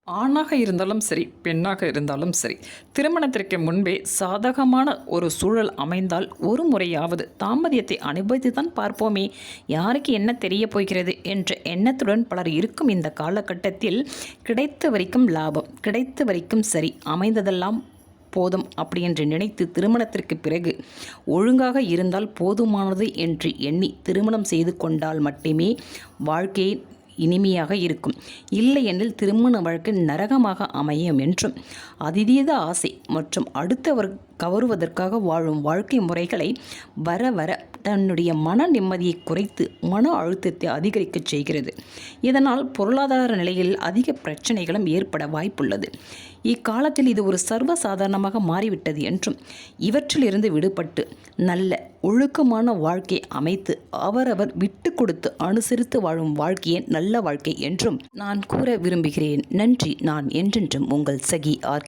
ஆணாக இருந்தாலும் சரி, பெண்ணாக இருந்தாலும் சரி, திருமணத்திற்கு முன்பே சாதகமான ஒரு சூழல் அமைந்தால் ஒரு முறையாவது தாம்பத்தியத்தை அனுபவித்துதான் பார்ப்போமே, யாருக்கு என்ன தெரியப் போகிறது என்ற எண்ணத்துடன் பலர் இருக்கும் இந்த காலகட்டத்தில் கிடைத்த வரைக்கும் லாபம், கிடைத்த வரைக்கும் சரி, அமைந்ததெல்லாம் போதும் அப்படி என்று நினைத்து திருமணத்திற்கு பிறகு ஒழுங்காக இருந்தால் போதுமானது என்று எண்ணி திருமணம் செய்து கொண்டால் மட்டுமே வாழ்க்கையை இனிமையாக இருக்கும். இல்லையெனில் திருமண வாழ்க்கை நரகமாக அமையும் என்றும், அதீத ஆசை மற்றும் அடுத்தவர் கவருவதற்காக வாழும் வாழ்க்கை முறைகளை வர வர தன்னுடைய மன நிம்மதியை குறைத்து மன அழுத்தத்தை அதிகரிக்கச் செய்கிறது. இதனால் பொருளாதார நிலையில் அதிக பிரச்சனைகளும் ஏற்பட வாய்ப்புள்ளது. இக்காலத்தில் இது ஒரு சர்வசாதாரணமாக மாறிவிட்டது என்றும், இவற்றிலிருந்து விடுபட்டு நல்ல ஒழுக்கமான வாழ்க்கை அமைத்து அவரவர் விட்டு கொடுத்து அனுசரித்து வாழும் வாழ்க்கையே நல்ல வாழ்க்கை என்றும் நான் கூற விரும்புகிறேன். நன்றி. நான் என்றென்றும் உங்கள் சகி ஆர்.